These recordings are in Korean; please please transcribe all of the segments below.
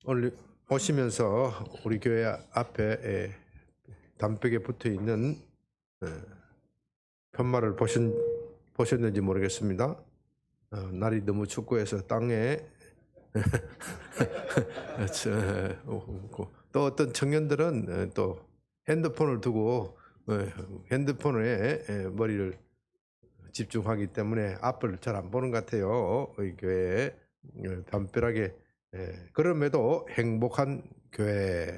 오늘 오시면서 우리 교회 앞에 담벽에 붙어 있는 편말을 보셨는지 모르겠습니다. 날이 너무 춥고 해서 땅에 또 어떤 청년들은 또 핸드폰을 두고 핸드폰에 머리를 집중하기 때문에 앞을 잘 안 보는 것 같아요. 우리 교회에 담벼락에 그럼에도 행복한 교회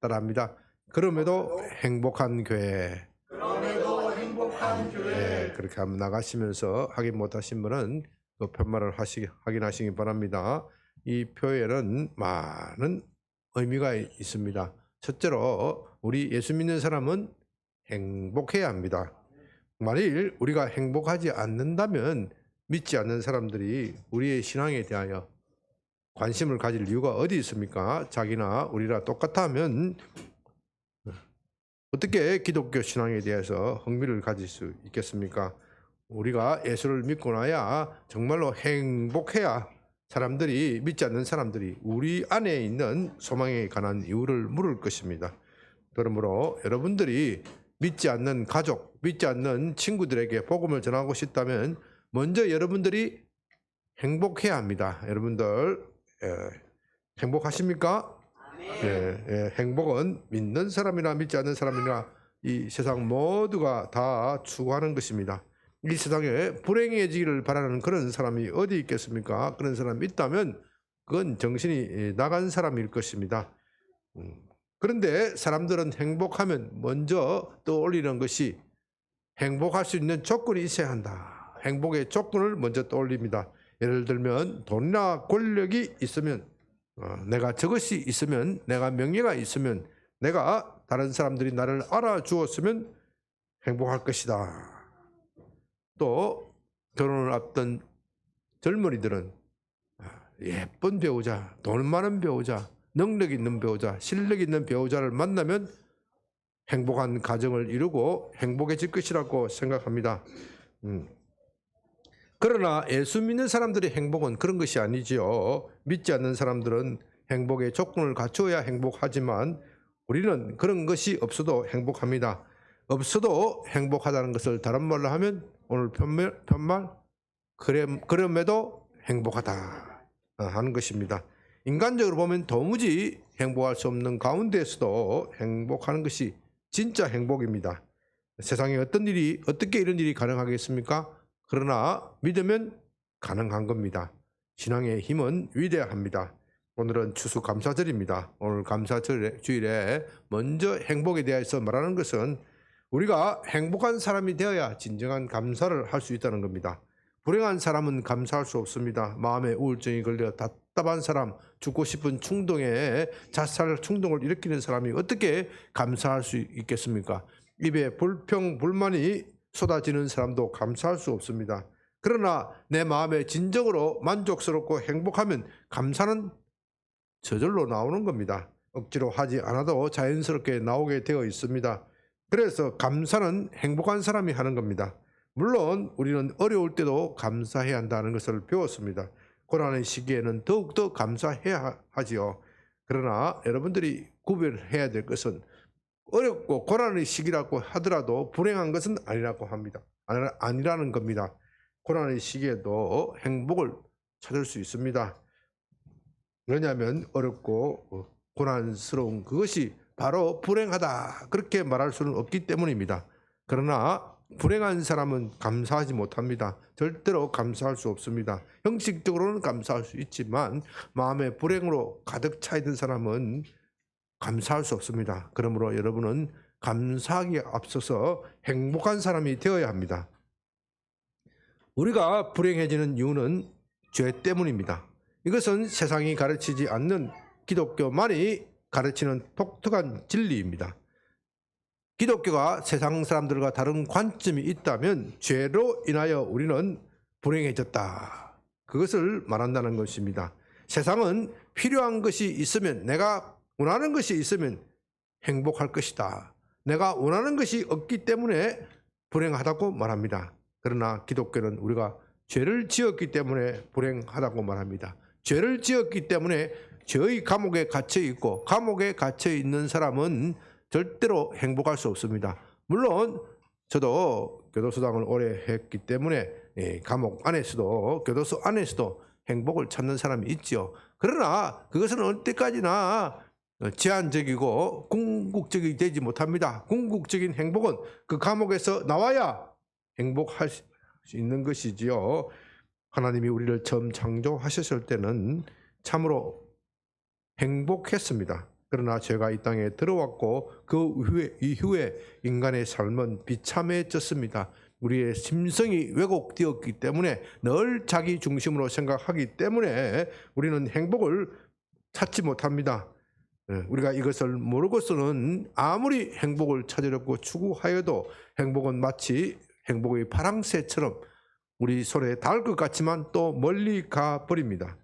따라합니다. 그럼에도 행복한 교회. 그렇게 한번 나가시면서 확인 못하신 분은 그 편말을 확인하시기 바랍니다. 이 표에는 많은 의미가 있습니다. 첫째로 우리 예수 믿는 사람은 행복해야 합니다. 만일 우리가 행복하지 않는다면 믿지 않는 사람들이 우리의 신앙에 대하여 관심을 가질 이유가 어디 있습니까? 자기나 우리랑 똑같아 하면 어떻게 기독교 신앙에 대해서 흥미를 가질 수 있겠습니까? 우리가 예수를 믿고 나야 정말로 행복해야 사람들이, 믿지 않는 사람들이 우리 안에 있는 소망에 관한 이유를 물을 것입니다. 그러므로 여러분들이 믿지 않는 가족, 믿지 않는 친구들에게 복음을 전하고 싶다면 먼저 여러분들이 행복해야 합니다. 여러분들 행복하십니까? 행복은 믿는 사람이나 믿지 않는 사람이나 이 세상 모두가 다 추구하는 것입니다. 이 세상에 불행해지기를 바라는 그런 사람이 어디 있겠습니까? 그런 사람이 있다면 그건 정신이 나간 사람일 것입니다. 그런데 사람들은 행복하면 먼저 떠올리는 것이 행복할 수 있는 조건이 있어야 한다. 행복의 조건을 먼저 떠올립니다. 예를 들면 돈이나 권력이 있으면, 내가 저것이 있으면, 내가 명예가 있으면, 내가 다른 사람들이 나를 알아주었으면 행복할 것이다. 또 결혼을 앞둔 젊은이들은 예쁜 배우자, 돈 많은 배우자, 능력 있는 배우자, 실력 있는 배우자를 만나면 행복한 가정을 이루고 행복해질 것이라고 생각합니다. 그러나 예수 믿는 사람들의 행복은 그런 것이 아니지요. 믿지 않는 사람들은 행복의 조건을 갖추어야 행복하지만 우리는 그런 것이 없어도 행복합니다. 없어도 행복하다는 것을 다른 말로 하면 오늘 편말 그럼에도 행복하다 하는 것입니다. 인간적으로 보면 도무지 행복할 수 없는 가운데서도 행복하는 것이 진짜 행복입니다. 세상에 어떻게 이런 일이 가능하겠습니까? 그러나 믿으면 가능한 겁니다. 신앙의 힘은 위대합니다. 오늘은 추수감사절입니다. 오늘 감사주일에 먼저 행복에 대해서 말하는 것은 우리가 행복한 사람이 되어야 진정한 감사를 할 수 있다는 겁니다. 불행한 사람은 감사할 수 없습니다. 마음에 우울증이 걸려 답답한 사람, 죽고 싶은 충동에 자살 충동을 일으키는 사람이 어떻게 감사할 수 있겠습니까? 입에 불평불만이 쏟아지는 사람도 감사할 수 없습니다. 그러나 내 마음에 진정으로 만족스럽고 행복하면 감사는 저절로 나오는 겁니다. 억지로 하지 않아도 자연스럽게 나오게 되어 있습니다. 그래서 감사는 행복한 사람이 하는 겁니다. 물론 우리는 어려울 때도 감사해야 한다는 것을 배웠습니다. 고난의 시기에는 더욱더 감사해야 하지요. 그러나 여러분들이 구별해야 될 것은 어렵고 고난의 시기라고 하더라도 불행한 것은 아니라고 합니다. 아니라는 겁니다. 고난의 시기에도 행복을 찾을 수 있습니다. 왜냐하면 어렵고 고난스러운 그것이 바로 불행하다 그렇게 말할 수는 없기 때문입니다. 그러나 불행한 사람은 감사하지 못합니다. 절대로 감사할 수 없습니다. 형식적으로는 감사할 수 있지만 마음에 불행으로 가득 차 있는 사람은 감사할 수 없습니다. 그러므로 여러분은 감사하기에 앞서서 행복한 사람이 되어야 합니다. 우리가 불행해지는 이유는 죄 때문입니다. 이것은 세상이 가르치지 않는 기독교만이 가르치는 독특한 진리입니다. 기독교가 세상 사람들과 다른 관점이 있다면 죄로 인하여 우리는 불행해졌다. 그것을 말한다는 것입니다. 세상은 필요한 것이 있으면, 내가 원하는 것이 있으면 행복할 것이다. 내가 원하는 것이 없기 때문에 불행하다고 말합니다. 그러나 기독교는 우리가 죄를 지었기 때문에 불행하다고 말합니다. 죄를 지었기 때문에 죄의 감옥에 갇혀 있고 감옥에 갇혀 있는 사람은 절대로 행복할 수 없습니다. 물론 저도 교도소장을 오래 했기 때문에 감옥 안에서도 교도소 안에서도 행복을 찾는 사람이 있죠. 그러나 그것은 언제까지나 제한적이고 궁극적이 되지 못합니다. 궁극적인 행복은 그 감옥에서 나와야 행복할 수 있는 것이지요. 하나님이 우리를 처음 창조하셨을 때는 참으로 행복했습니다. 그러나 죄가 이 땅에 들어왔고 그 이후에 인간의 삶은 비참해졌습니다. 우리의 심성이 왜곡되었기 때문에 늘 자기 중심으로 생각하기 때문에 우리는 행복을 찾지 못합니다. 우리가 이것을 모르고서는 아무리 행복을 찾으려고 추구하여도 행복은 마치 행복의 파랑새처럼 우리 손에 닿을 것 같지만 또 멀리 가버립니다.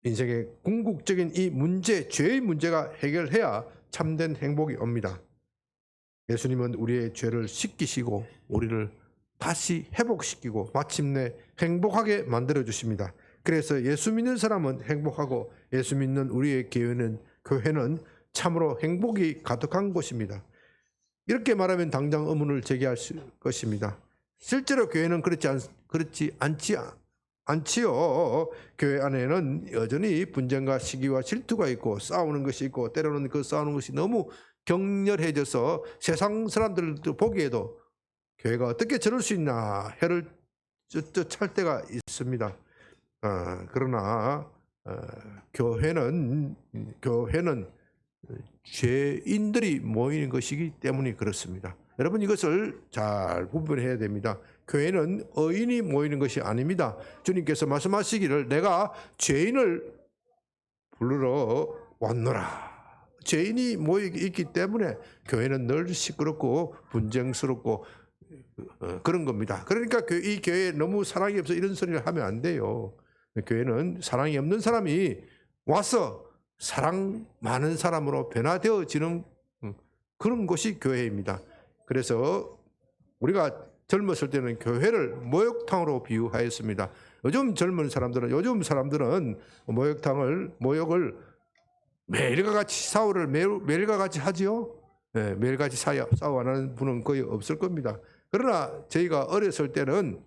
인생의 궁극적인 이 문제, 죄의 문제가 해결해야 참된 행복이 옵니다. 예수님은 우리의 죄를 씻기시고 우리를 다시 회복시키고 마침내 행복하게 만들어 주십니다. 그래서 예수 믿는 사람은 행복하고 예수 믿는 우리의 교회는 참으로 행복이 가득한 곳입니다. 이렇게 말하면 당장 의문을 제기할 것입니다. 실제로 교회는 그렇지 않지요. 교회 안에는 여전히 분쟁과 시기와 질투가 있고 싸우는 것이 있고 때로는 그 싸우는 것이 너무 격렬해져서 세상 사람들도 보기에도 교회가 어떻게 저럴 수 있나 해를 찰 때가 있습니다. 그러나 교회는 죄인들이 모이는 것이기 때문에 그렇습니다. 여러분 이것을 잘 구분해야 됩니다. 교회는 의인이 모이는 것이 아닙니다. 주님께서 말씀하시기를 내가 죄인을 부르러 왔노라. 죄인이 모여 있기 때문에 교회는 늘 시끄럽고 분쟁스럽고 그런 겁니다. 그러니까 이 교회에 너무 사랑이 없어 이런 소리를 하면 안 돼요. 교회는 사랑이 없는 사람이 와서 사랑 많은 사람으로 변화되어지는 그런 것이 교회입니다. 그래서 우리가 젊었을 때는 교회를 목욕탕으로 비유하였습니다. 요즘 사람들은 모욕을 매일과 같이 샤워를 매일과 같이 하지요. 네, 매일같이 샤워 안 하는 분은 거의 없을 겁니다. 그러나 저희가 어렸을 때는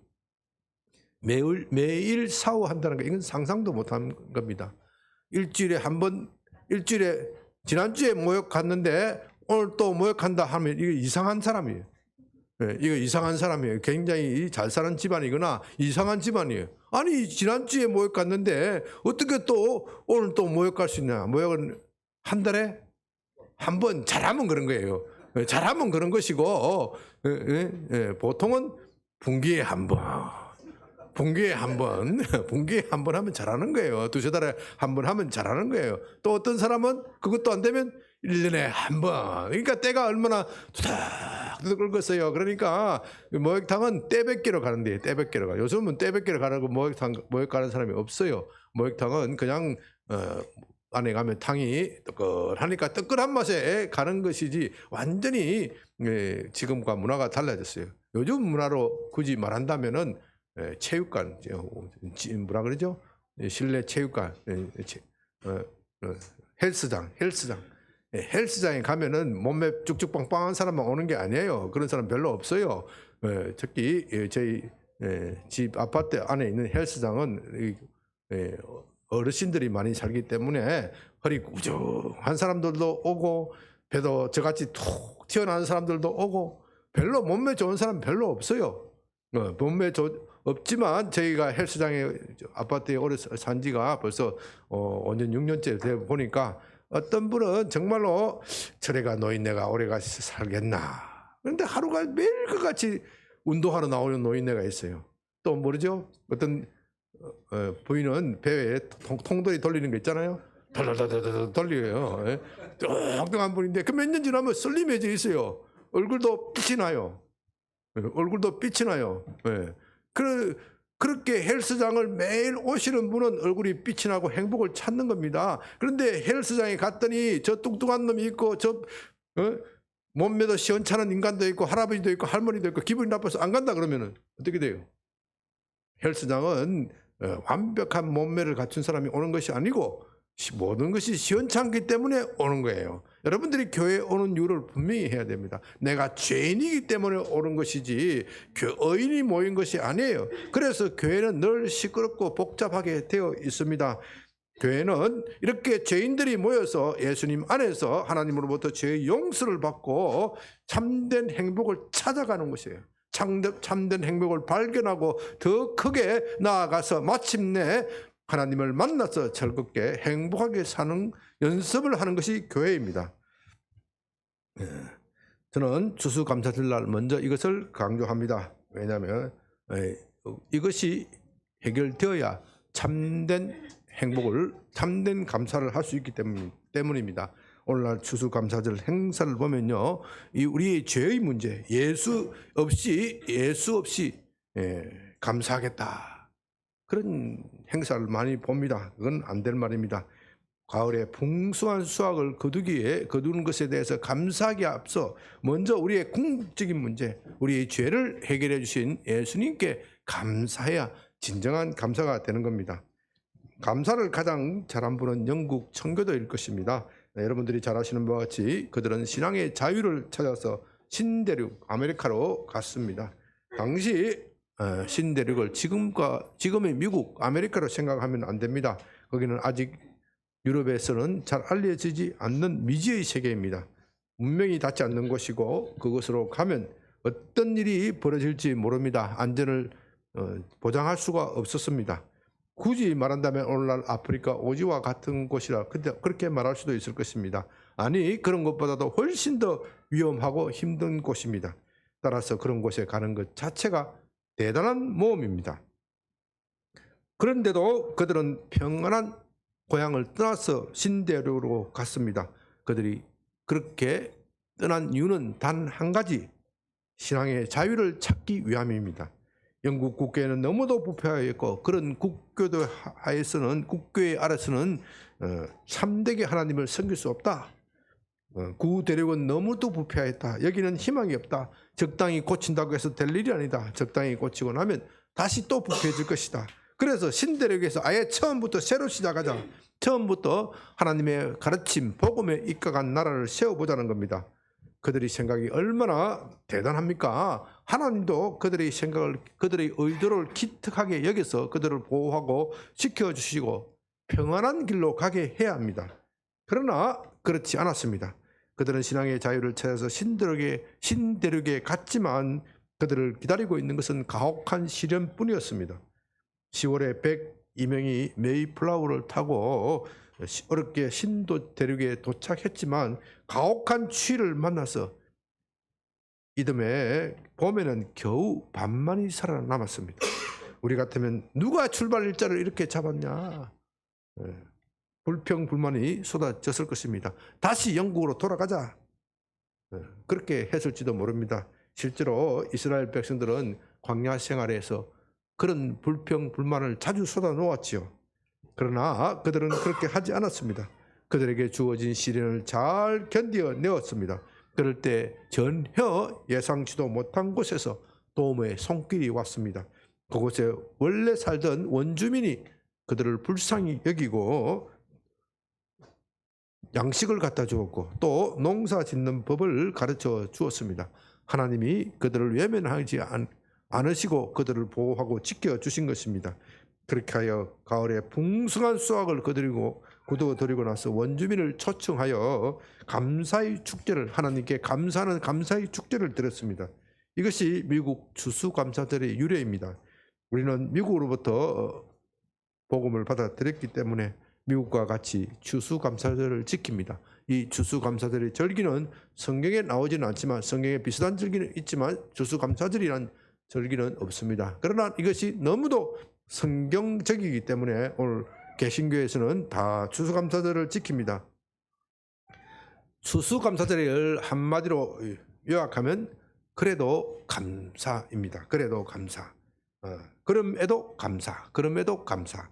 매일 샤워한다는 거 이건 상상도 못한 겁니다. 일주일에 지난주에 모욕 갔는데 오늘 또 모욕한다 하면 이거 이상한 사람이에요. 이거 이상한 사람이에요. 굉장히 잘 사는 집안이거나 이상한 집안이에요. 아니 지난주에 모욕 갔는데 어떻게 또 오늘 또 모욕 갈 수 있냐. 모욕은 한 달에 한 번 잘하면 그런 거예요. 잘하면 그런 것이고 보통은 분기에 한 번 분기에 한 번 하면 잘하는 거예요. 두세 달에 한 번 하면 잘하는 거예요. 또 어떤 사람은 그것도 안 되면 1년에 한 번. 그러니까 때가 얼마나 두닥두닥 긁었어요. 그러니까 목욕탕은 때백기로 가는데 때백기로 가. 요즘은 때백기로 가라고 목욕 가는 사람이 없어요. 목욕탕은 그냥 안에 가면 탕이 뜨끈하니까 뜨끈한 맛에 가는 것이지 완전히 지금과 문화가 달라졌어요. 요즘 문화로 굳이 말한다면은 체육관, 뭐라 그러죠? 실내 체육관, 헬스장에 가면은 몸매 쭉쭉 빵빵한 사람만 오는 게 아니에요. 그런 사람 별로 없어요. 특히 저희 집 아파트 안에 있는 헬스장은 어르신들이 많이 살기 때문에 허리 꾸중한 사람들도 오고 배도 저같이 툭 튀어나온 사람들도 오고 별로 몸매 좋은 사람 별로 없어요. 없지만 저희가 헬스장에 아파트에 오래 산 지가 벌써 5년 6년째 돼 보니까 어떤 분은 정말로 저래가 노인네가 오래같이 살겠나. 그런데 하루가 매일 같이 운동하러 나오는 노인네가 있어요. 또 모르죠? 어떤 부인은 배에 통돌이 돌리는 거 있잖아요. 덜덜덜덜 돌려요. 뚱뚱한 분인데 그 몇 년 지나면 슬림해져 있어요. 얼굴도 빛이 나요. 그렇게 헬스장을 매일 오시는 분은 얼굴이 빛이 나고 행복을 찾는 겁니다. 그런데 헬스장에 갔더니 저 뚱뚱한 놈이 있고 저 몸매도 시원찮은 인간도 있고 할아버지도 있고 할머니도 있고 기분이 나빠서 안 간다 그러면은 어떻게 돼요? 헬스장은 완벽한 몸매를 갖춘 사람이 오는 것이 아니고 모든 것이 시원찮기 때문에 오는 거예요. 여러분들이 교회에 오는 이유를 분명히 해야 됩니다. 내가 죄인이기 때문에 오는 것이지 의인이 모인 것이 아니에요. 그래서 교회는 늘 시끄럽고 복잡하게 되어 있습니다. 교회는 이렇게 죄인들이 모여서 예수님 안에서 하나님으로부터 죄의 용서를 받고 참된 행복을 찾아가는 것이에요. 참된 행복을 발견하고 더 크게 나아가서 마침내 하나님을 만나서 즐겁게 행복하게 사는 연습을 하는 것이 교회입니다. 저는 추수감사절날 먼저 이것을 강조합니다. 왜냐하면 이것이 해결되어야 참된 행복을, 참된 감사를 할 수 있기 때문입니다. 오늘날 추수감사절 행사를 보면요, 우리의 죄의 문제, 예수 없이 감사하겠다, 그런 행사를 많이 봅니다. 그건 안 될 말입니다. 가을에 풍성한 수확을 거두는 것에 대해서 감사하기에 앞서 먼저 우리의 궁극적인 문제, 우리의 죄를 해결해 주신 예수님께 감사해야 진정한 감사가 되는 겁니다. 감사를 가장 잘한 분은 영국 청교도일 것입니다. 여러분들이 잘 아시는 바와 같이 그들은 신앙의 자유를 찾아서 신대륙 아메리카로 갔습니다. 당시 신대륙을 지금의 미국 아메리카로 생각하면 안 됩니다. 거기는 아직 유럽에서는 잘 알려지지 않는 미지의 세계입니다. 문명이 닿지 않는 곳이고 그곳으로 가면 어떤 일이 벌어질지 모릅니다. 안전을 보장할 수가 없었습니다. 굳이 말한다면 오늘날 아프리카 오지와 같은 곳이라 그렇게 말할 수도 있을 것입니다. 아니, 그런 것보다도 훨씬 더 위험하고 힘든 곳입니다. 따라서 그런 곳에 가는 것 자체가 대단한 모험입니다. 그런데도 그들은 평안한 고향을 떠나서 신대륙으로 갔습니다. 그들이 그렇게 떠난 이유는 단 한 가지, 신앙의 자유를 찾기 위함입니다. 영국 국교에는 너무도 부패하였고 그런 국교도 하에서는, 국교의 아래서는 참되게 하나님을 섬길 수 없다. 구대륙은 너무도 부패하였다. 여기는 희망이 없다. 적당히 고친다고 해서 될 일이 아니다. 적당히 고치고 나면 다시 또 부패해질 것이다. 그래서 신대륙에서 아예 처음부터 새로 시작하자. 처음부터 하나님의 가르침, 복음에 입각한 나라를 세워보자는 겁니다. 그들의 생각이 얼마나 대단합니까? 하나님도 그들의 생각을, 그들의 의도를 기특하게 여겨서 그들을 보호하고 지켜주시고 평안한 길로 가게 해야 합니다. 그러나 그렇지 않았습니다. 그들은 신앙의 자유를 찾아서 신대륙에 갔지만 그들을 기다리고 있는 것은 가혹한 시련뿐이었습니다. 10월에 102명이 메이플라워를 타고 어렵게 신대륙에 도착했지만 가혹한 추위를 만나서 이듬해 봄에는 겨우 반만이 살아남았습니다. 우리 같으면 누가 출발 일자를 이렇게 잡았냐, 불평불만이 쏟아졌을 것입니다. 다시 영국으로 돌아가자, 그렇게 했을지도 모릅니다. 실제로 이스라엘 백성들은 광야 생활에서 그런 불평불만을 자주 쏟아놓았지요. 그러나 그들은 그렇게 하지 않았습니다. 그들에게 주어진 시련을 잘 견뎌내었습니다. 그럴 때 전혀 예상치도 못한 곳에서 도움의 손길이 왔습니다. 그곳에 원래 살던 원주민이 그들을 불쌍히 여기고 양식을 갖다 주었고 또 농사 짓는 법을 가르쳐 주었습니다. 하나님이 그들을 외면하지 않으시고 그들을 보호하고 지켜주신 것입니다. 그렇게 하여 가을에 풍성한 수확을 거두어들이고 나서 원주민을 초청하여 감사의 축제를, 하나님께 감사하는 감사의 축제를 드렸습니다. 이것이 미국 추수감사절의 유래입니다. 우리는 미국으로부터 복음을 받아들였기 때문에 미국과 같이 추수감사절을 지킵니다. 이 추수감사절의 절기는 성경에 나오지는 않지만, 성경에 비슷한 절기는 있지만 추수감사절이란 절기는 없습니다. 그러나 이것이 너무도 성경적이기 때문에 오늘 개신교에서는 다 추수감사절을 지킵니다. 추수감사절을 한마디로 요약하면 그래도 감사입니다. 그래도 감사. 그럼에도 감사. 그럼에도 감사.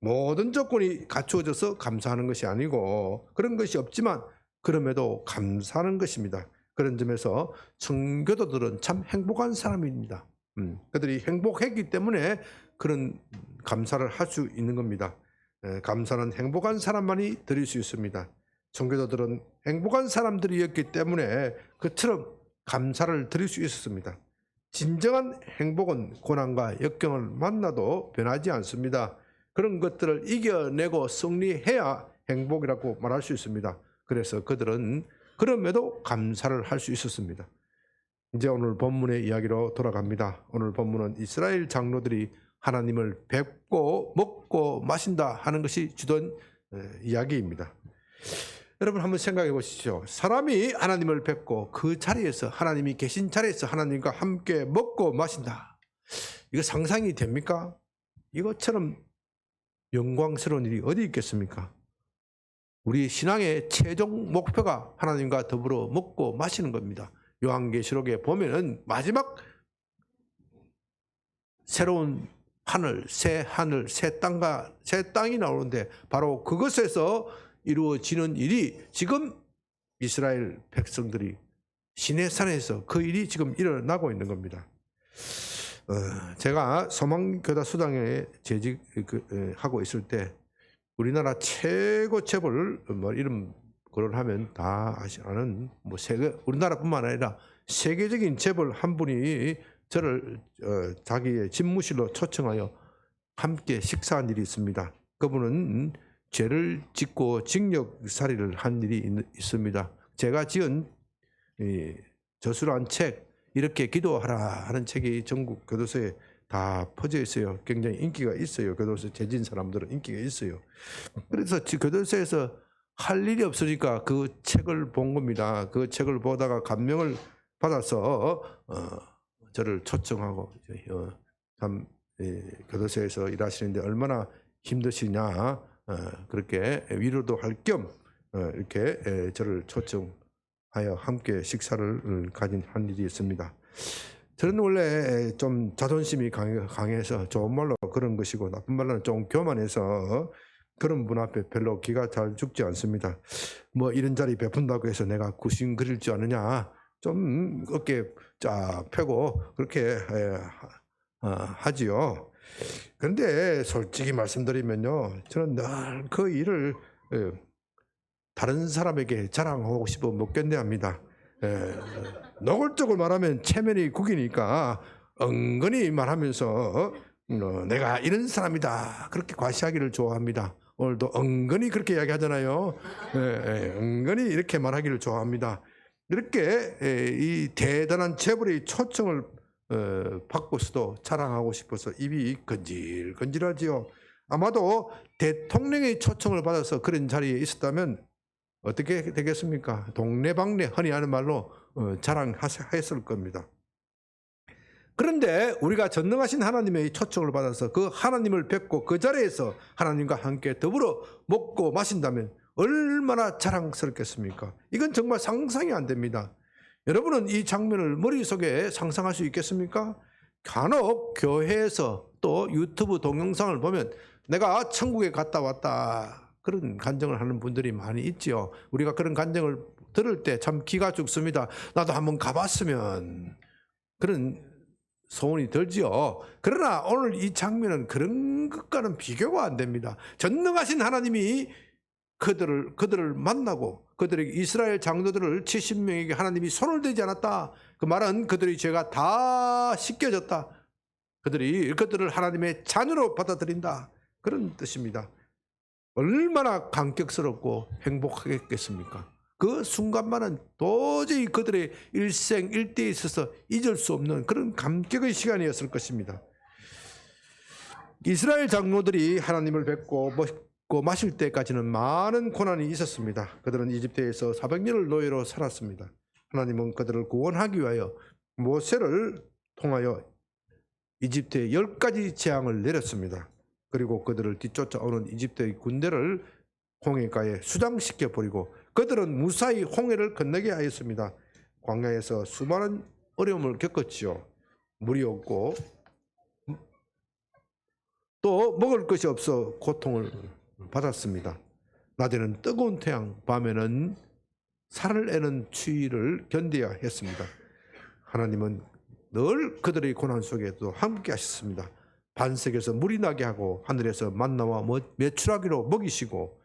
모든 조건이 갖추어져서 감사하는 것이 아니고 그런 것이 없지만 그럼에도 감사하는 것입니다. 그런 점에서 청교도들은 참 행복한 사람입니다. 그들이 행복했기 때문에 그런 감사를 할 수 있는 겁니다. 감사는 행복한 사람만이 드릴 수 있습니다. 청교도들은 행복한 사람들이었기 때문에 그처럼 감사를 드릴 수 있었습니다. 진정한 행복은 고난과 역경을 만나도 변하지 않습니다. 그런 것들을 이겨내고 승리해야 행복이라고 말할 수 있습니다. 그래서 그들은 그럼에도 감사를 할 수 있었습니다. 이제 오늘 본문의 이야기로 돌아갑니다. 오늘 본문은 이스라엘 장로들이 하나님을 뵙고 먹고 마신다 하는 것이 주된 이야기입니다. 여러분 한번 생각해 보시죠. 사람이 하나님을 뵙고 그 자리에서 하나님이 계신 자리에서 하나님과 함께 먹고 마신다. 이거 상상이 됩니까? 이것처럼 영광스러운 일이 어디 있겠습니까? 우리 신앙의 최종 목표가 하나님과 더불어 먹고 마시는 겁니다. 요한계시록에 보면은 마지막 새로운 하늘, 새 땅이 나오는데 바로 그것에서 이루어지는 일이 지금 이스라엘 백성들이 시내산에서 그 일이 지금 일어나고 있는 겁니다. 제가 소망교다 수당에 재직하고 있을 때 우리나라 최고 재벌 이름 거론하면 다 아는 우리나라뿐만 아니라 세계적인 재벌 한 분이 저를 자기의 집무실로 초청하여 함께 식사한 일이 있습니다. 그분은 죄를 짓고 징역살이를 한 일이 있습니다. 제가 지은 저술한 책 이렇게 기도하라 하는 책이 전국 교도소에 다 퍼져 있어요. 굉장히 인기가 있어요. 교도소 재진 사람들은 인기가 있어요. 그래서 교도소에서 할 일이 없으니까 그 책을 본 겁니다. 그 책을 보다가 감명을 받아서 저를 초청하고 교도소에서 일하시는데 얼마나 힘드시냐 그렇게 위로도 할 겸 이렇게 저를 초청하여 함께 식사를 한 일이 있습니다. 저는 원래 좀 자존심이 강해서 좋은 말로 그런 것이고 나쁜 말로는 좀 교만해서 그런 분 앞에 별로 기가 잘 죽지 않습니다. 뭐 이런 자리 베푼다고 해서 내가 구신 그릴 줄 아느냐 좀 어깨 쫙 펴고 그렇게 하지요. 그런데 솔직히 말씀드리면요, 저는 늘 그 일을 다른 사람에게 자랑하고 싶어 못 견뎌합니다. 노골적으로 말하면 체면이 구기니까 은근히 말하면서 내가 이런 사람이다 그렇게 과시하기를 좋아합니다. 오늘도 은근히 그렇게 이야기하잖아요. 은근히 이렇게 말하기를 좋아합니다. 이렇게 이 대단한 재벌의 초청을 받고서도 자랑하고 싶어서 입이 건질건질하지요. 아마도 대통령의 초청을 받아서 그런 자리에 있었다면 어떻게 되겠습니까? 동네방네 흔히 하는 말로 자랑했을 겁니다. 그런데 우리가 전능하신 하나님의 초청을 받아서 그 하나님을 뵙고 그 자리에서 하나님과 함께 더불어 먹고 마신다면 얼마나 자랑스럽겠습니까? 이건 정말 상상이 안 됩니다. 여러분은 이 장면을 머릿속에 상상할 수 있겠습니까? 간혹 교회에서 또 유튜브 동영상을 보면 내가 천국에 갔다 왔다 그런 간증을 하는 분들이 많이 있죠. 우리가 그런 간증을 들을 때 참 기가 죽습니다. 나도 한번 가봤으면 그런 소원이 들지요. 그러나 오늘 이 장면은 그런 것과는 비교가 안 됩니다. 전능하신 하나님이 그들을 만나고 그들에게 이스라엘 장로들을 70명에게 하나님이 손을 대지 않았다. 그 말은 그들의 죄가 다 씻겨졌다. 그들을 하나님의 자녀로 받아들인다. 그런 뜻입니다. 얼마나 감격스럽고 행복하겠습니까? 그 순간만은 도저히 그들의 일생일대에 있어서 잊을 수 없는 그런 감격의 시간이었을 것입니다. 이스라엘 장로들이 하나님을 뵙고 먹고 마실 때까지는 많은 고난이 있었습니다. 그들은 이집트에서 400년을 노예로 살았습니다. 하나님은 그들을 구원하기 위하여 모세를 통하여 이집트에 10가지 재앙을 내렸습니다. 그리고 그들을 뒤쫓아오는 이집트의 군대를 홍해가에 수장시켜 버리고 그들은 무사히 홍해를 건너게 하였습니다. 광야에서 수많은 어려움을 겪었지요. 물이 없고 또 먹을 것이 없어 고통을 받았습니다. 낮에는 뜨거운 태양, 밤에는 살을 애는 추위를 견뎌야 했습니다. 하나님은 늘 그들의 고난 속에도 함께 하셨습니다. 반석에서 물이 나게 하고 하늘에서 만나와 메추라기로 먹이시고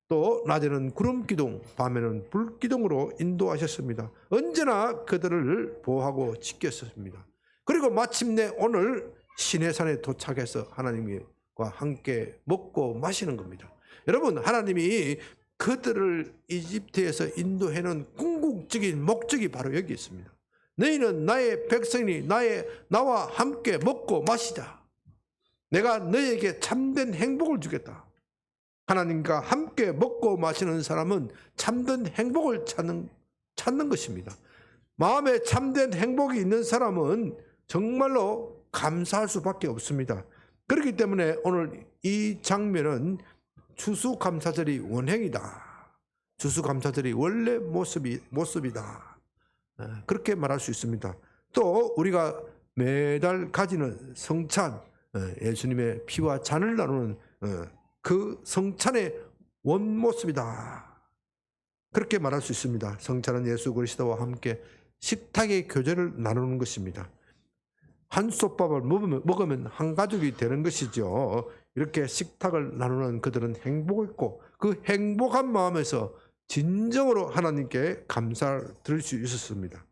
또 낮에는 구름 기둥, 밤에는 불 기둥으로 인도하셨습니다. 언제나 그들을 보호하고 지켰습니다. 그리고 마침내 오늘 시내산에 도착해서 하나님과 함께 먹고 마시는 겁니다. 여러분, 하나님이 그들을 이집트에서 인도해놓은 궁극적인 목적이 바로 여기 있습니다. 너희는 나의 백성이니 나와 함께 먹고 마시자. 내가 너희에게 참된 행복을 주겠다. 하나님과 함께 먹고 마시는 사람은 참된 행복을 찾는 것입니다. 마음에 참된 행복이 있는 사람은 정말로 감사할 수밖에 없습니다. 그렇기 때문에 오늘 이 장면은 추수감사절이 원행이다. 추수감사절이 원래 모습이다. 그렇게 말할 수 있습니다. 또 우리가 매달 가지는 성찬, 예수님의 피와 잔을 나누는 그 성찬의 원모습이다. 그렇게 말할 수 있습니다. 성찬은 예수 그리스도와 함께 식탁의 교제를 나누는 것입니다. 한 솥밥을 먹으면 한 가족이 되는 것이죠. 이렇게 식탁을 나누는 그들은 행복했고 그 행복한 마음에서 진정으로 하나님께 감사를 드릴 수 있었습니다.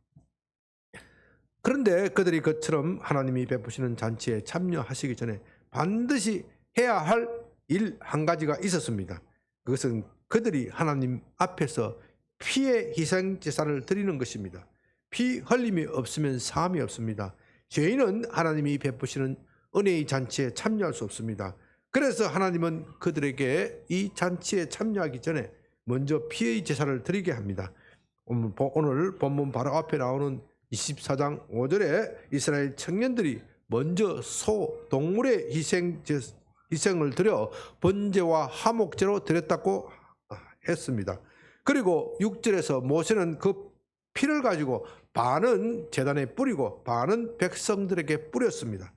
그런데 그들이 그처럼 하나님이 베푸시는 잔치에 참여하시기 전에 반드시 해야 할 일 한 가지가 있었습니다. 그것은 그들이 하나님 앞에서 피의 희생 제사를 드리는 것입니다. 피 흘림이 없으면 사함이 없습니다. 죄인은 하나님이 베푸시는 은혜의 잔치에 참여할 수 없습니다. 그래서 하나님은 그들에게 이 잔치에 참여하기 전에 먼저 피의 제사를 드리게 합니다. 오늘 본문 바로 앞에 나오는 24장 5절에 이스라엘 청년들이 먼저 동물의 희생을 드려 번제와 화목제로 드렸다고 했습니다. 그리고 6절에서 모세는 그 피를 가지고 반은 제단에 뿌리고 반은 백성들에게 뿌렸습니다.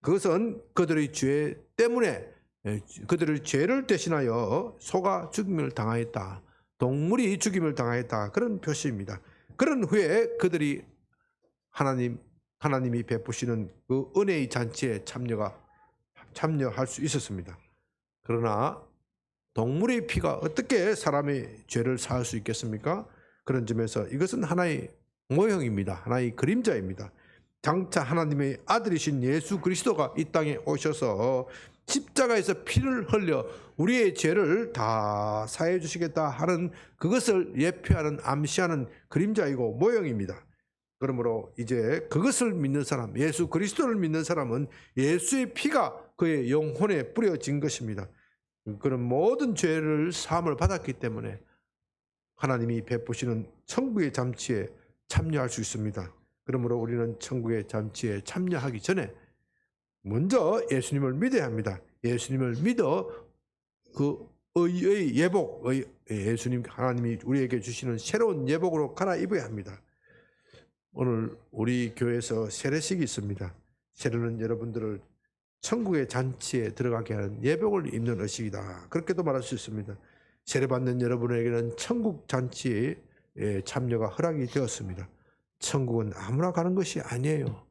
그것은 그들의 죄 때문에 그들의 죄를 대신하여 소가 죽임을 당하였다. 동물이 죽임을 당하였다. 그런 표시입니다. 그런 후에 그들이 하나님이 베푸시는 그 은혜의 잔치에 참여할 수 있었습니다. 그러나 동물의 피가 어떻게 사람의 죄를 사할 수 있겠습니까? 그런 점에서 이것은 하나의 모형입니다. 하나의 그림자입니다. 장차 하나님의 아들이신 예수 그리스도가 이 땅에 오셔서 십자가에서 피를 흘려 우리의 죄를 다 사해 주시겠다 하는 그것을 예표하는 암시하는 그림자이고 모형입니다. 그러므로 이제 그것을 믿는 사람, 예수 그리스도를 믿는 사람은 예수의 피가 그의 영혼에 뿌려진 것입니다. 그런 모든 죄를 사함을 받았기 때문에 하나님이 베푸시는 천국의 잔치에 참여할 수 있습니다. 그러므로 우리는 천국의 잔치에 참여하기 전에 먼저 예수님을 믿어야 합니다. 예수님을 믿어 그 의의 예복, 예수님 하나님이 우리에게 주시는 새로운 예복으로 갈아입어야 합니다. 오늘 우리 교회에서 세례식이 있습니다. 세례는 여러분들을 천국의 잔치에 들어가게 하는 예복을 입는 의식이다. 그렇게도 말할 수 있습니다. 세례받는 여러분에게는 천국 잔치에 참여가 허락이 되었습니다. 천국은 아무나 가는 것이 아니에요.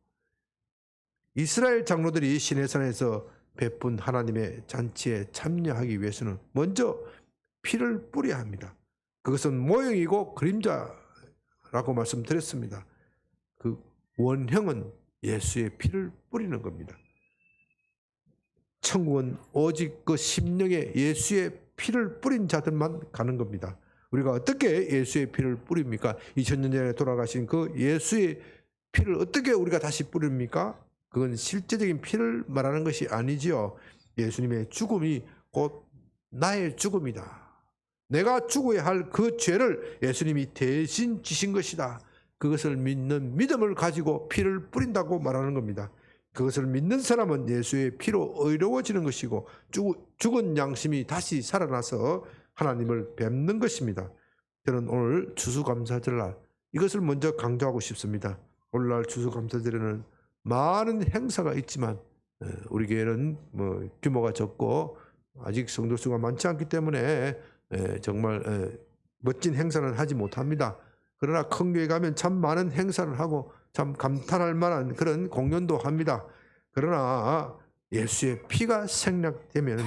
이스라엘 장로들이 시내산에서 베푼 하나님의 잔치에 참여하기 위해서는 먼저 피를 뿌려야 합니다. 그것은 모형이고 그림자라고 말씀드렸습니다. 그 원형은 예수의 피를 뿌리는 겁니다. 천국은 오직 그 심령에 예수의 피를 뿌린 자들만 가는 겁니다. 우리가 어떻게 예수의 피를 뿌립니까? 2000년 전에 돌아가신 그 예수의 피를 어떻게 우리가 다시 뿌립니까? 그건 실제적인 피를 말하는 것이 아니지요. 예수님의 죽음이 곧 나의 죽음이다. 내가 죽어야 할 그 죄를 예수님이 대신 지신 것이다. 그것을 믿는 믿음을 가지고 피를 뿌린다고 말하는 겁니다. 그것을 믿는 사람은 예수의 피로 의로워지는 것이고 죽은 양심이 다시 살아나서 하나님을 뵙는 것입니다. 저는 오늘 추수감사절날 이것을 먼저 강조하고 싶습니다. 오늘날 추수감사절에는 많은 행사가 있지만 우리 교회는 규모가 적고 아직 성도 수가 많지 않기 때문에 정말 멋진 행사는 하지 못합니다. 그러나 큰 교회 가면 참 많은 행사를 하고 참 감탄할 만한 그런 공연도 합니다. 그러나 예수의 피가 생략되면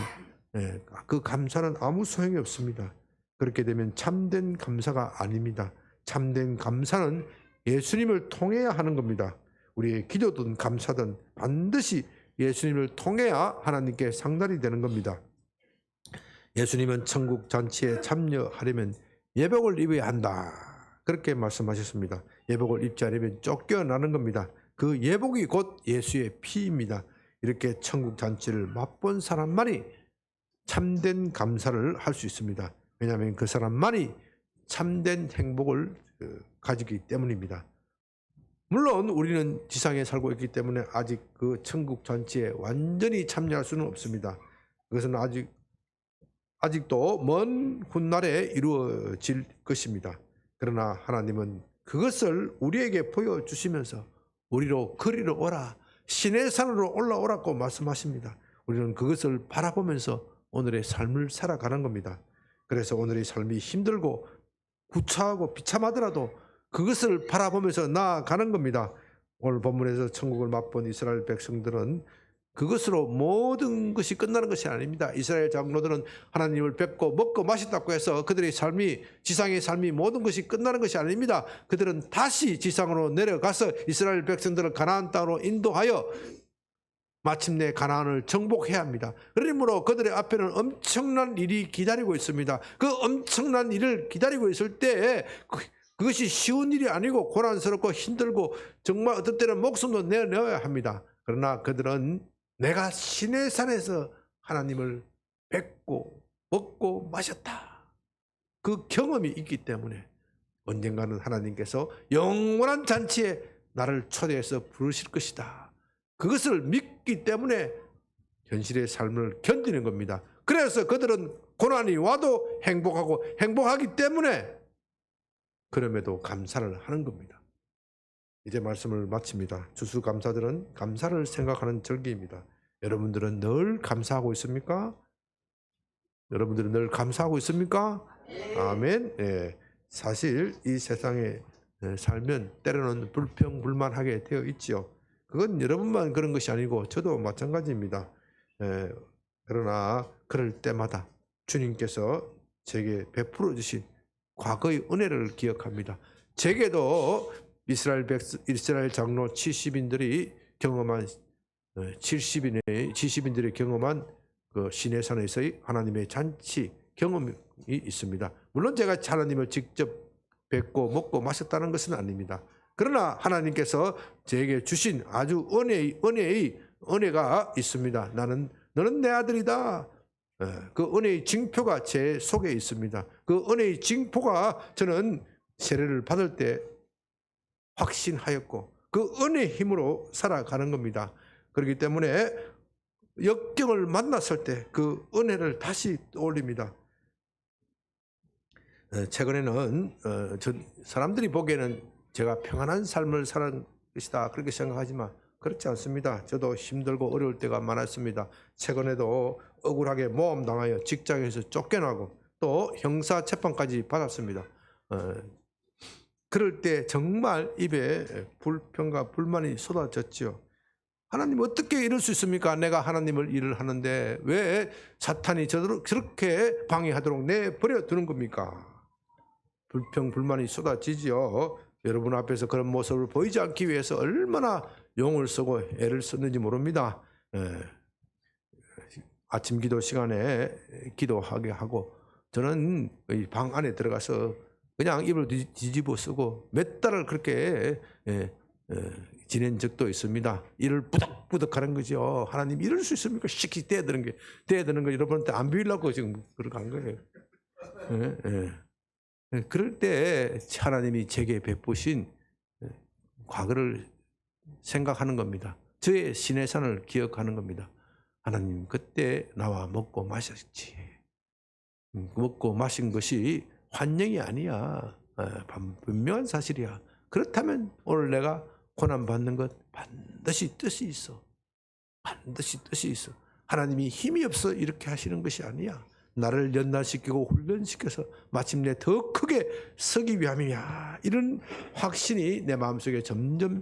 그 감사는 아무 소용이 없습니다. 그렇게 되면 참된 감사가 아닙니다. 참된 감사는 예수님을 통해야 하는 겁니다. 우리의 기도든 감사든 반드시 예수님을 통해야 하나님께 상달이 되는 겁니다. 예수님은 천국 잔치에 참여하려면 예복을 입어야 한다. 그렇게 말씀하셨습니다. 예복을 입지 않으면 쫓겨나는 겁니다. 그 예복이 곧 예수의 피입니다. 이렇게 천국 잔치를 맛본 사람만이 참된 감사를 할 수 있습니다. 왜냐하면 그 사람만이 참된 행복을 가지기 때문입니다. 물론 우리는 지상에 살고 있기 때문에 아직 그 천국 잔치에 완전히 참여할 수는 없습니다. 그것은 아직도 먼 훗날에 이루어질 것입니다. 그러나 하나님은 그것을 우리에게 보여주시면서 우리로 그리로 오라, 신의 산으로 올라오라고 말씀하십니다. 우리는 그것을 바라보면서 오늘의 삶을 살아가는 겁니다. 그래서 오늘의 삶이 힘들고 구차하고 비참하더라도 그것을 바라보면서 나아가는 겁니다. 오늘 본문에서 천국을 맛본 이스라엘 백성들은 그것으로 모든 것이 끝나는 것이 아닙니다. 이스라엘 장로들은 하나님을 뵙고 먹고 마셨다고 해서 그들의 삶이, 지상의 삶이 모든 것이 끝나는 것이 아닙니다. 그들은 다시 지상으로 내려가서 이스라엘 백성들을 가나안 땅으로 인도하여 마침내 가나안을 정복해야 합니다. 그러므로 그들의 앞에는 엄청난 일이 기다리고 있습니다. 그 엄청난 일을 기다리고 있을 때 그것이 쉬운 일이 아니고 고난스럽고 힘들고 정말 어떤 때는 목숨도 내어야 합니다. 그러나 그들은 내가 신의 산에서 하나님을 뵙고 먹고 마셨다, 그 경험이 있기 때문에 언젠가는 하나님께서 영원한 잔치에 나를 초대해서 부르실 것이다, 그것을 믿기 때문에 현실의 삶을 견디는 겁니다. 그래서 그들은 고난이 와도 행복하고 행복하기 때문에 그럼에도 감사를 하는 겁니다. 이제 말씀을 마칩니다. 추수감사절은 감사를 생각하는 절기입니다. 여러분들은 늘 감사하고 있습니까? 여러분들은 늘 감사하고 있습니까? 아멘. 예. 사실 이 세상에 살면 때로는 불평불만하게 되어 있지요. 그건 여러분만 그런 것이 아니고 저도 마찬가지입니다. 그러나 그럴 때마다 주님께서 제게 베풀어 주신 과거의 은혜를 기억합니다. 제게도 이스라엘 장로 70인들이 경험한 70인들이 경험한 그 시내산에서의 하나님의 잔치 경험이 있습니다. 물론 제가 하나님을 직접 뵙고 먹고 마셨다는 것은 아닙니다. 그러나 하나님께서 제게 주신 아주 은혜가 있습니다. 너는 내 아들이다. 그 은혜의 징표가 제 속에 있습니다. 그 은혜의 징표가 저는 세례를 받을 때 확신하였고 그 은혜의 힘으로 살아가는 겁니다. 그렇기 때문에 역경을 만났을 때 그 은혜를 다시 떠올립니다. 최근에는 사람들이 보기에는 제가 평안한 삶을 사는 것이다 그렇게 생각하지만 그렇지 않습니다. 저도 힘들고 어려울 때가 많았습니다. 최근에도 억울하게 모함당하여 직장에서 쫓겨나고 또 형사재판까지 받았습니다. 그럴 때 정말 입에 불평과 불만이 쏟아졌지요. 하나님 어떻게 이럴 수 있습니까? 내가 하나님을 일을 하는데 왜 사탄이 저렇게 방해하도록 내버려 두는 겁니까? 불평 불만이 쏟아지지요. 여러분 앞에서 그런 모습을 보이지 않기 위해서 얼마나 용을 쓰고 애를 썼는지 모릅니다. 아침 기도 시간에 기도하게 하고 저는 방 안에 들어가서 그냥 입을 뒤집어 쓰고 몇 달을 그렇게 지낸 적도 있습니다. 이를 부덕부덕하는 거죠. 하나님 이럴 수 있습니까? 씩씩 떼드는 거 여러분한테 안 비우려고 지금 그렇게 한 거예요. 그럴 때 하나님이 제게 베푸신 과거를 생각하는 겁니다. 저의 신의 산을 기억하는 겁니다. 하나님 그때 나와 먹고 마셨지. 먹고 마신 것이 환영이 아니야. 분명한 사실이야. 그렇다면 오늘 내가 고난받는 것 반드시 뜻이 있어. 반드시 뜻이 있어. 하나님이 힘이 없어 이렇게 하시는 것이 아니야. 나를 연단시키고 훈련시켜서 마침내 더 크게 서기 위함이야. 이런 확신이 내 마음속에 점점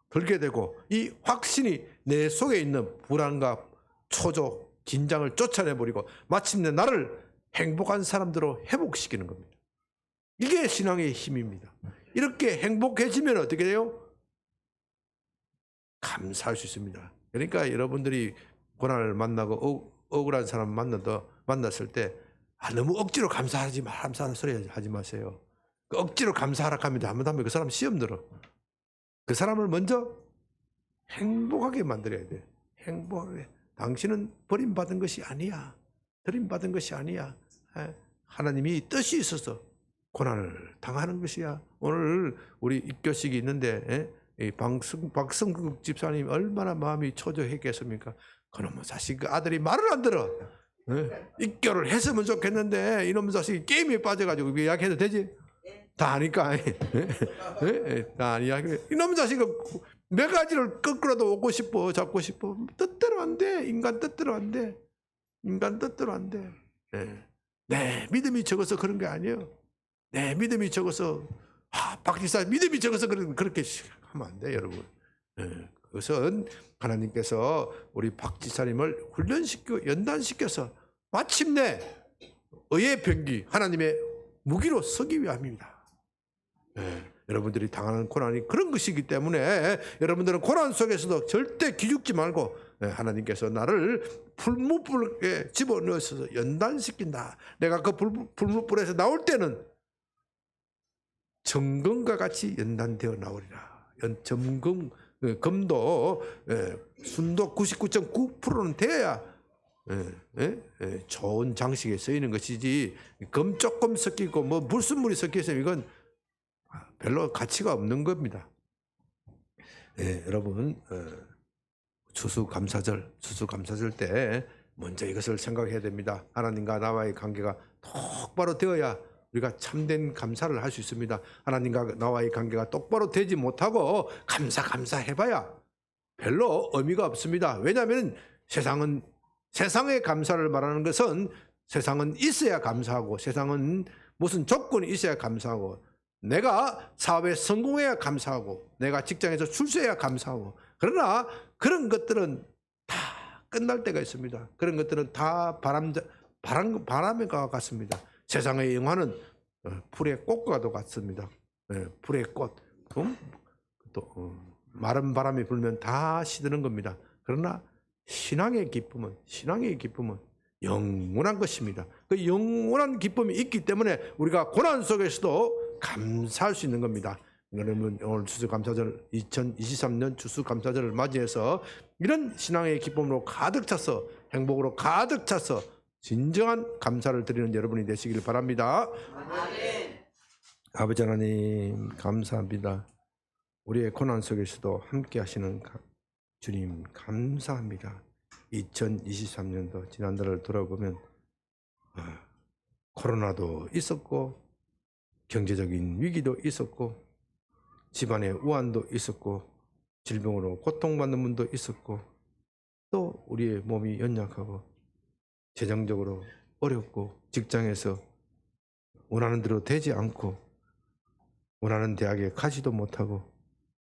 들게 되고 이 확신이 내 속에 있는 불안과 초조, 긴장을 쫓아내버리고 마침내 나를 행복한 사람들로 회복시키는 겁니다. 이게 신앙의 힘입니다. 이렇게 행복해지면 어떻게 돼요? 감사할 수 있습니다. 그러니까 여러분들이 고난을 만나고 억울한 사람 만났을 때 너무 억지로 감사하는 소리 하지 마세요. 그 억지로 감사하라 하면 하면 그 사람 시험 들어. 그 사람을 먼저 행복하게 만들어야 돼. 행복하게. 당신은 버림받은 것이 아니야. 버림받은 것이 아니야. 하나님이 뜻이 있어서 고난을 당하는 것이야. 오늘 우리 입교식이 있는데 이 박성국 집사님 얼마나 마음이 초조했겠습니까? 그놈의 자식 그 아들이 말을 안 들어. 입교를 했으면 좋겠는데 이놈의 자식이 게임에 빠져가지고 이야기해도 되지? 다 아니까. 다 이야기. 이놈의 자식은 몇 가지를 거꾸로도 오고 싶어, 잡고 싶어. 뜻대로 안 돼. 인간 뜻대로 안 돼. 인간 뜻대로 안 돼. 내 믿음이 적어서 그런 게 아니에요. 내 믿음이 적어서 박 집사 믿음이 적어서 그렇게 하면 안 돼, 여러분. 그것은 하나님께서 우리 박 집사님을 훈련시키고 연단시켜서 마침내 의의 병기 하나님의 무기로 서기 위함입니다. 여러분들이 당하는 고난이 그런 것이기 때문에 여러분들은 고난 속에서도 절대 기죽지 말고 하나님께서 나를 풀무불에 집어넣어서 연단시킨다. 내가 그 풀무불에서 나올 때는 점검과 같이 연단되어 나오리라. 검도 순도 99.9%는 돼야 좋은 장식에 쓰이는 것이지 검 조금 섞이고 뭐 불순물이 섞여서 이건 별로 가치가 없는 겁니다. 여러분 추수감사절 때 먼저 이것을 생각해야 됩니다. 하나님과 나와의 관계가 똑바로 되어야 우리가 참된 감사를 할 수 있습니다. 하나님과 나와의 관계가 똑바로 되지 못하고 감사 해봐야 별로 의미가 없습니다. 왜냐하면 세상의 감사를 말하는 것은 세상은 있어야 감사하고 세상은 무슨 조건이 있어야 감사하고 내가 사업에 성공해야 감사하고 내가 직장에서 출세해야 감사하고 그러나 그런 것들은 다 끝날 때가 있습니다. 그런 것들은 다 바람과 같습니다. 세상의 영화는 풀의 꽃과도 같습니다. 풀의 꽃, 또 마른 바람이 불면 다 시드는 겁니다. 그러나 신앙의 기쁨은 영원한 것입니다. 그 영원한 기쁨이 있기 때문에 우리가 고난 속에서도 감사할 수 있는 겁니다. 여러분 오늘 추수감사절 2023년 추수감사절을 맞이해서 이런 신앙의 기쁨으로 가득 차서 행복으로 가득 차서 진정한 감사를 드리는 여러분이 되시길 바랍니다. 아멘. 아버지 하나님 감사합니다. 우리의 고난 속에서도 함께 하시는 주님 감사합니다. 2023년도 지난달을 돌아보면 코로나도 있었고 경제적인 위기도 있었고 집안의 우환도 있었고 질병으로 고통받는 분도 있었고 또 우리의 몸이 연약하고 재정적으로 어렵고 직장에서 원하는 대로 되지 않고 원하는 대학에 가지도 못하고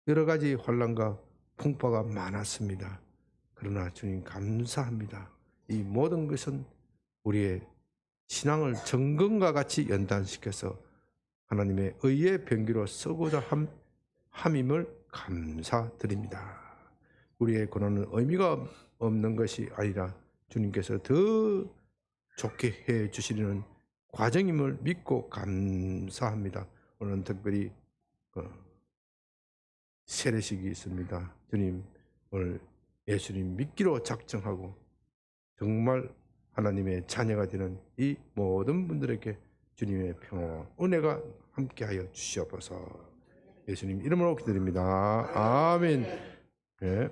여러 가지 환난과 풍파가 많았습니다. 그러나 주님 감사합니다. 이 모든 것은 우리의 신앙을 정금과 같이 연단시켜서 하나님의 의의 병기로 쓰고자 함임을 감사드립니다. 우리의 고난은 의미가 없는 것이 아니라 주님께서 더 좋게 해 주시려는 과정임을 믿고 감사합니다. 오늘은 특별히 세례식이 있습니다. 주님 오늘 예수님 믿기로 작정하고 정말 하나님의 자녀가 되는 이 모든 분들에게 주님의 평화와 은혜가 함께하여 주시옵소서. 예수님 이름으로 기도드립니다. 아멘. 네.